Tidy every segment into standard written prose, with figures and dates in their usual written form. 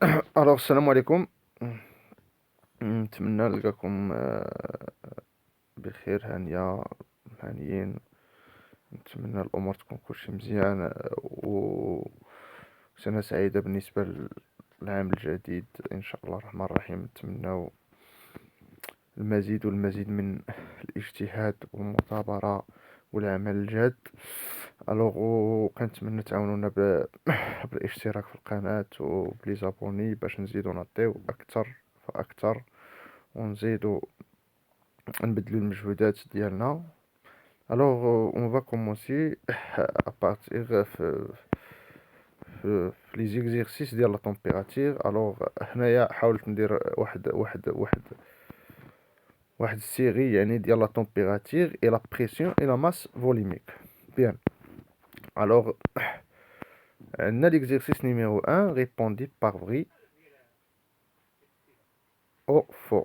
السلام عليكم. نتمنى نلقاكم بخير، هانية هانيين. نتمنى الأمور تكون كلشي مزيان، سنة سعيدة بالنسبة للعام الجديد إن شاء الله الرحمن الرحيم. نتمنى المزيد والمزيد من الاجتهاد والمثابرة والعمل الجاد. كنتمنى تعاونونا بالاشتراك في القناة وبليزابوني باش نزيدو نعطيو أكتر فأكتر، ونزيدو نبدلو المجهودات ديالنا. اون فا كومونسي ابارتيغ في لي زيكزيرسيس ديال لا طومبيراتير. هنايا حاولت ندير واحد السيري يعني ديال لا طومبيراتير اي لا بريسيون اي لا ماس فوليميك. بيان. الوغ عندنا ليكزيرسيس نيميرو 1، ريبوندي بار فري او فو.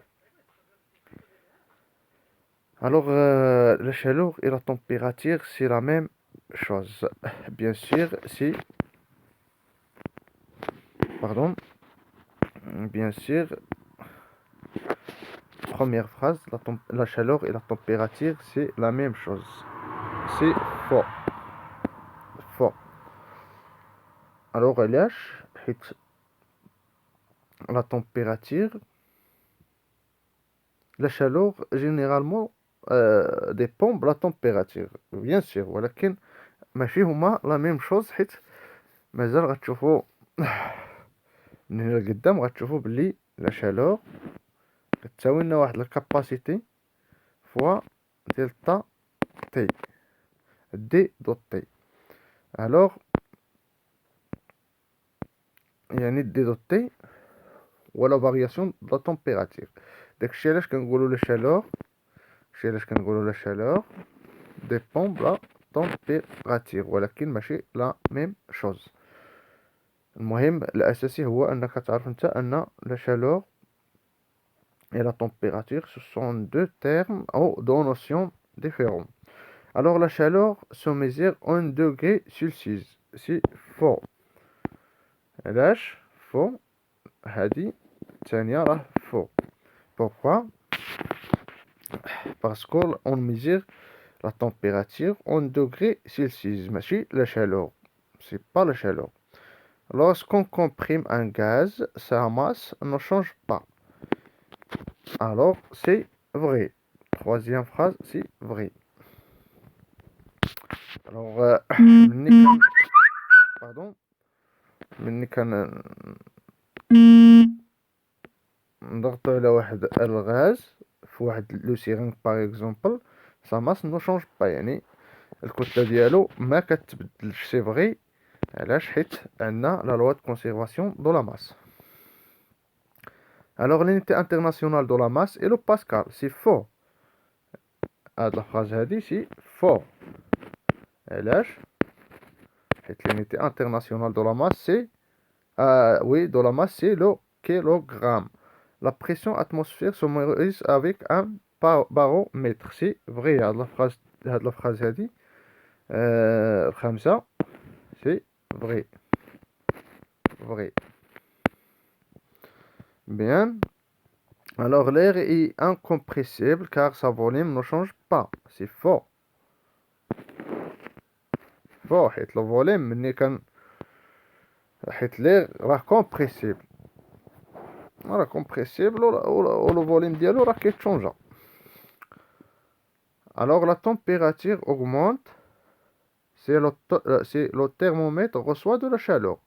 La chaleur et la température, c'est la même chose. Bien sûr, si, pardon, bien sûr, première phrase, la chaleur et la température, c'est la même chose. C'est faux. Faux. علاش حيت la température, la chaleur généralement dépend de la température, bien sûr, ولكن ماشي هما la même chose. حيت مازال غتشوفوا من هنا لقدام غتشوفوا بلي لا chaleur كتساوي لنا واحد الكاباسيتي فوا دلتا تي دي دوت تي. الوغ يعني دي دوت تي ولا فارياسيون د لا طومبيراتير. داكشي علاش كنقولوا لا شالور ديبون بلا طومبيراتير، ولكن ماشي لا ميم شوز. المهم الاساسي هو انك تعرف انت ان لا شالور et la température, ce sont deux termes ou deux notions différentes. Alors la chaleur se mesure en degrés Celsius. C'est faux. علاش faux؟ هذه الثانية راه faux. Pourquoi? Parce qu'on mesure la température en degrés Celsius, ماشي la chaleur. C'est pas la chaleur. Lorsqu'on comprime un gaz, sa masse ne change pas. Alors c'est vrai. Troisième phrase, c'est vrai. ملي كان باردون ملي كان نضغطو على واحد الغاز في واحد لو سيرينغ باغ اكزومبل، سا ماس نو شونج با، يعني الكتله ديالو ما كتبدلش. سي فغي. علاش؟ حيت عندنا لا لوا دو كونسيرفاسيون دو لا ماس. لونيتي انترناسيونال دو لا ماس اي لو باسكال. سي فو. هاد لا فراز هادي سي فو. علاش؟ حيت لونيتي انترناسيونال دو لا ماس سي oui, dans la masse, c'est le kilogramme. La pression atmosphérique se mesure avec un baromètre. C'est vrai. La phrase a dit. الخامسة c'est vrai. Vrai. Bien. Alors l'air est incompressible car sa volume ne change pas. C'est faux. Faux. حيت le volume ملي كان حيت l'air راه compressible. راه compressible و le volume ديالو راه كيتشونجا. Alors la température augmente si le thermomètre reçoit de la chaleur.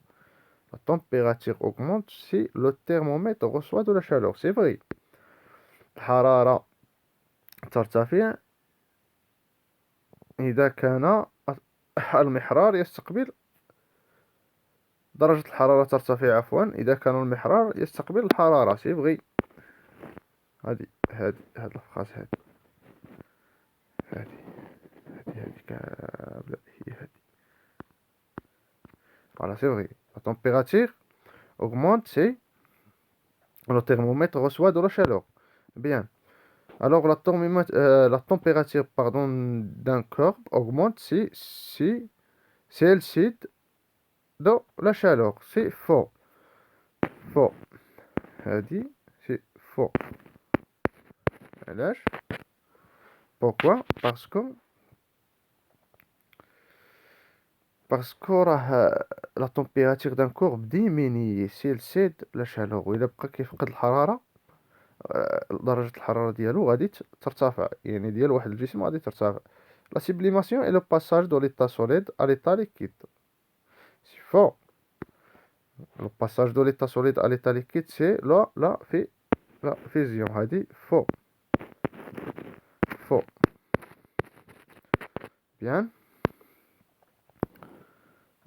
La température augmente si le thermomètre reçoit de la chaleur. C'est vrai. الحرارة ترتفع إذا كان المحرار يستقبل درجة الحرارة ترتفع عفوا إذا كان المحرار يستقبل الحرارة. سي فغي. هاد الفراس هادي كاملة هي هادي. فوالا سي فغي. La température augmente si le thermomètre reçoit de la chaleur. Bien. Alors la température d'un corps augmente si elle cède de la chaleur. C'est faux. فو. هادي سي فو. علاش؟ بوركوا؟ باسكو راه لا طومبيراتور دان كور بديمينيي سي السيد لا شالور، و الا بقى كيفقد الحراره درجه الحراره ديالو غادي ترتفع، يعني ديال واحد الجسم غادي ترتفع. لا سيبليماسيون اي لو باساج دو ليتا سوليد ا ليتا ليكيد. سي فو. لو باساج دو ليتا سوليد ا ليتا ليكيد سي لا فيزيون. هادي فو. فو. Bien.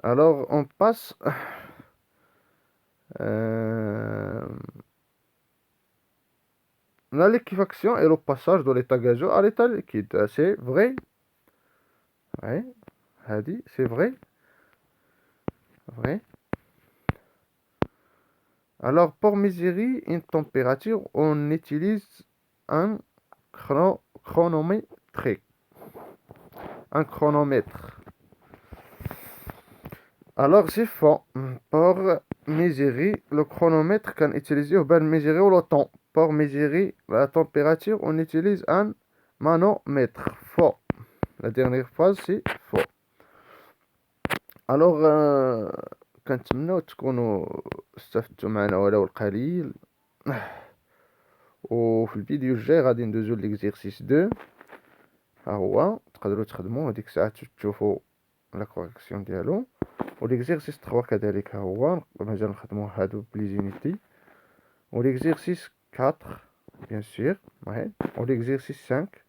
Alors, on passe la liquéfaction et le passage de l'état gazeux à l'état liquide. C'est vrai? Oui. Hadi, c'est vrai? Vrai. Alors, pour mesurer une température, on utilise un chronomètre. Un chronomètre. Alors, c'est faux. Pour mesurer le chronomètre qu'on utilise pour mesurer le temps. Pour mesurer la température, on utilise un manomètre. Faux. La dernière phrase, c'est faux. Alors, كنتمنوا تكونوا استفدتوا معنا ولو القليل. وفي الفيديو الجاي غادي ندوزو ليكزيرسيس 2. ها هو تقدروا تخدموه هذيك الساعه تشوفوا لا كوريكسيون ديالو. وليكزيرسيس 3 كذلك ها هو مازال نخدموه هادو بلي زونيتي. وليكزيرسيس 4 bien sûr. Ouais. L'exercice 5.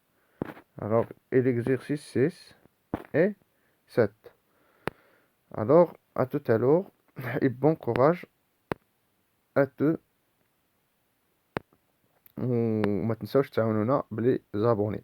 Alors, et l'exercice 6 et 7. Alors, à tout à l'heure et bon courage à tous. وما تنساوش تعاونونا بلي زابوني.